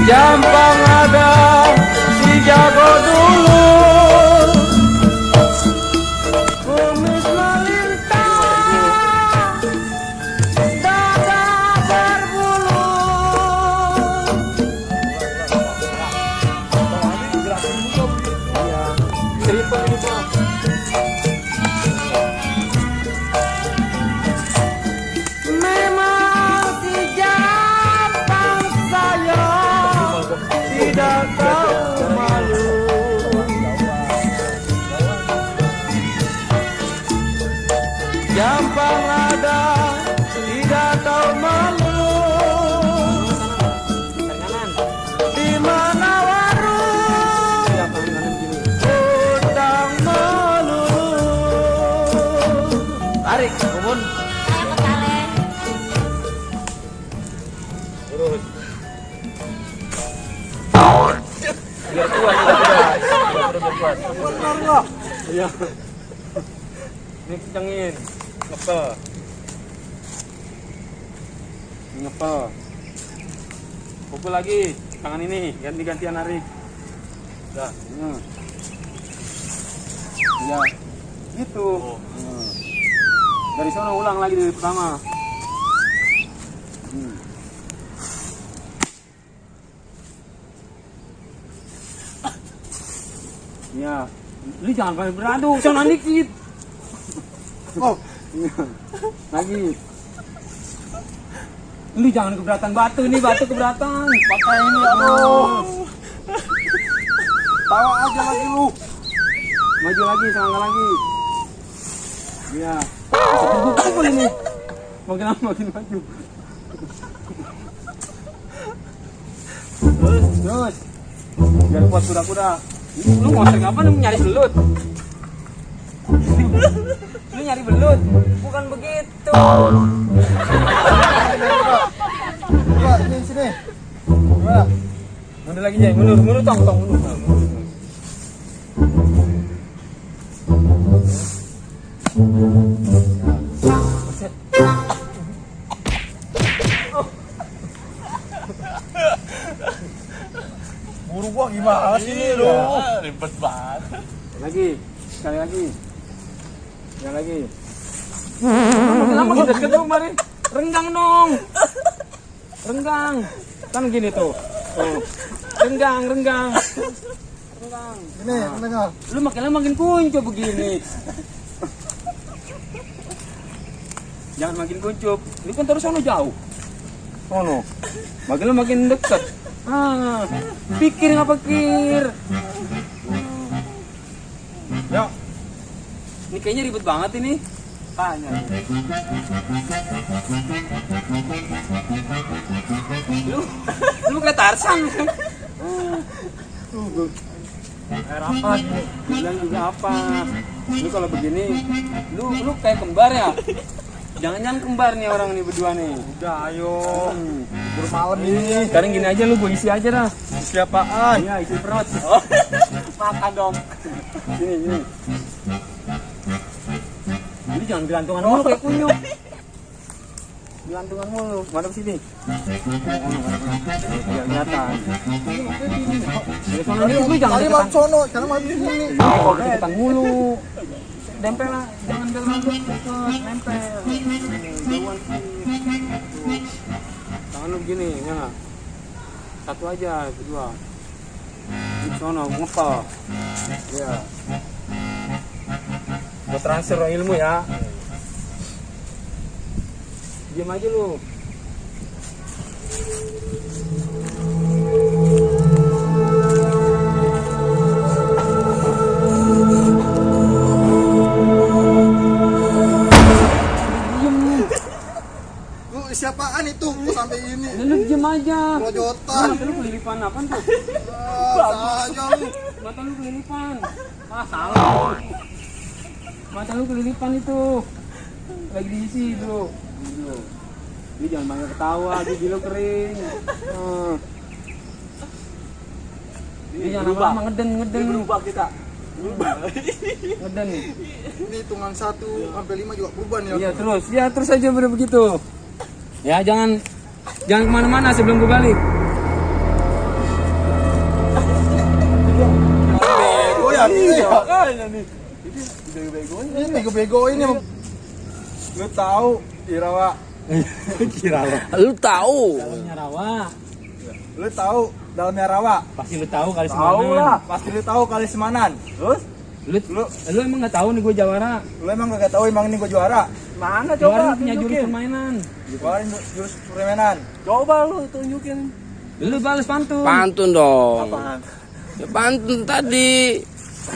Gampang ada si jago dulu, kumis melintang, dada berbulu. Memang si jantan saya tidak tahu malu. Gampang ada, tidak tahu malu. Di mana warung utang melulu. Tarik, Umun. Biar kuat, biar kuat. Benar loh. Iya. Ini kencengin, ngepel. Ngepel. Pukul lagi, tangan ini, ganti-gantian narik. Udah, iya. Gitu. Dari sana ulang lagi dari pertama. Ya, lu jangan banyak beradu, sana dikit. Oh, lagi. Lu jangan keberatan batu nih, batu keberatan. Pakai ini, aduh. Tawa aja lagi lu. Maju lagi, selangkah lagi. Iya. Pukul ini. Makin lama makin maju. Terus. Biar kuat kuda-kuda. Lu ngosek apa nih, nyari belut? Lu nyari belut? Bukan begitu. Coba sini. Coba. Mundur lagi, Jay. Mundur tong. Mundur. Buru gua gimana sih lu? Ribet banget. Lagi, sekali lagi. Sekali lagi. Makin lama makin deket dong kemarin. Renggang dong. Renggang. Kan gini tuh. Tuh. Renggang. Ini, mendengar. Lu makin lama makin kuncup begini. Jangan makin kuncup. Ini kan terus sono jauh. Sono. Makin lama makin dekat. Pikir nggak pikir. Yuk. Ini kayaknya ribet banget ini. Tanya. Lu kayak Tarzan. Rapat. Bilang juga apa? Lu kalau begini, lu kayak kembar ya. Jangan kembar nih orang nih berdua nih. Udah, ayo. Bermalam ini. Sekarang gini aja, lu gue isi aja dah. Isi apaan? Iya, isi perut. Makan dong. Sini. Ini jangan gelantungan mulu kayak kunyuk. Gelantungan mulu. Madep sini. Biar kelihatan. Dari sono dikit, lu jangan deketan. sono, jangan maju sini. Deketan mulu. Nempel lah, jangan gelantungan deket. Nempel. Jauhan sih. Tangan lu begini, ya nggak? Satu aja, kedua. Di sono, ngepel. Iya. Buat transfer ilmu ya. Diam aja lu. Lu siapaan itu? Kok sampai ini? Lu diam aja. Projotan. Mata lu kelilipan apa tuh? Saja lu. Mata lu kelilipan. Ah, salah. Mata lu kelilipan itu. Lagi diisi bro. Dia jangan banyak ketawa, gigi lu kering. Dia jangan lama-lama ngeden. Berubah kita. Ngeden. Ini hitungan 1 sampai 5 juga berubah nih. Iya terus aja begitu. Ya jangan kemana-mana sebelum gue balik. Bego ya. Makanya nih. Ini bego-bego ini. Lu tahu Irawa? Lu tahu? Dalamnya rawa. Lu tahu dalamnya rawa? Pasti lu tahu kali Tahu Semanan. lah. Pasti lu tahu kali Semanan. Terus? Lu emang nggak tahu nih gue jawara. Lu emang gak tahu emang ini gua juara? Mana Jawara coba punya jurus tunjukin. permainan. Keluarin jurus permainan. Coba lu tunjukin. Lu balas pantun. Pantun dong. Apaan? Ya, pantun tadi.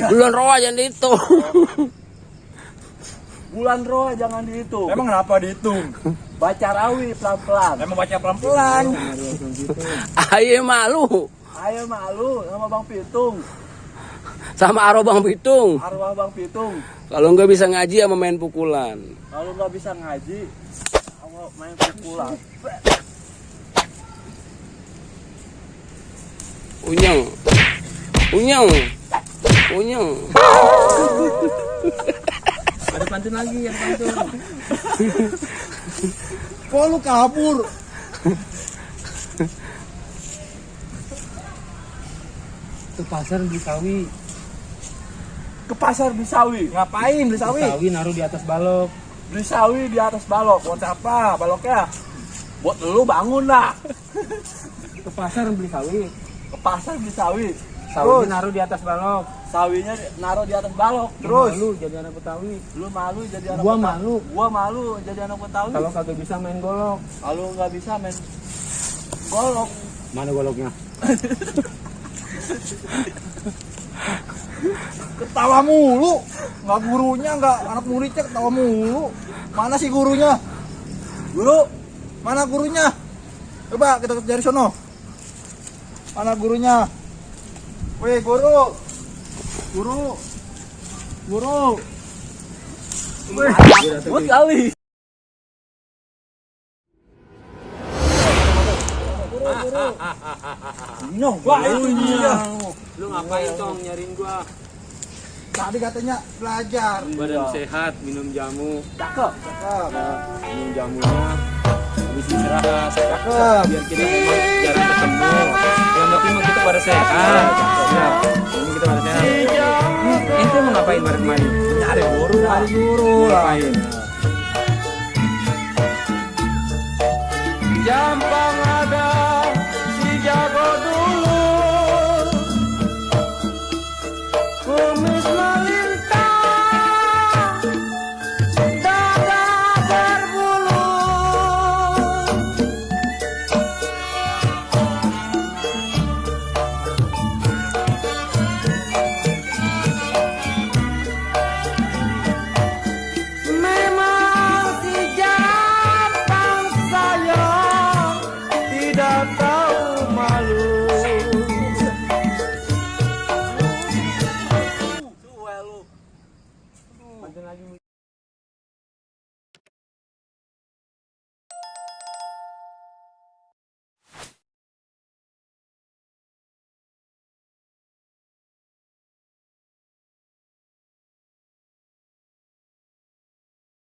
Bulan roa jangan dihitung. Bulan roh jangan dihitung. Emang kenapa dihitung? Baca rawi pelan-pelan. Emang baca pelan-pelan. Ayo malu. Ayo malu sama Bang Pitung. Sama Aro Bang Pitung. Arwah Bang Pitung. Kalau nggak bisa ngaji sama main pukulan. Kalau nggak bisa ngaji, sama main pukulan. Unyeng. Ada pantun lagi, ada pantun. Kok lu kabur? Ke pasar beli sawi. Ke pasar beli sawi. Ngapain beli sawi? Sawi naruh di atas balok. Beli sawi di atas balok. Buat siapa baloknya? Buat lu bangun lah. Ke pasar beli sawi. Ke pasar beli sawi. Sawi Terus naruh di atas balok. sawinya naruh di atas balok. Terus? Malu jadi anak Betawi. Lu malu jadi anak Gua Betawi. malu. Gua malu jadi anak Betawi. Kalau kagak bisa main golok. Kalau nggak bisa main golok. Mana goloknya? Ketawa mulu. Nggak gurunya, nggak anak muridnya ketawa mulu. Mana sih gurunya? Guru, mana gurunya? Coba kita cari sono. Mana gurunya? Weh guru. Guru. Weh. Buat kali. Nyong. Wah, itu dia. Lu ngapain tong nyariin gua? Tadi katanya belajar. Badan sehat, minum jamu. Cakep. Cakep. Minum jamunya. Habis istirahat. Cakep. Biar kita memang jarang ketemu. Yang penting mah kita pada sehat. Ya. Ini kita pada sehat. Ente mau ngapain bareng main? Nyari guru lah. Mau ngapain? Jampang ada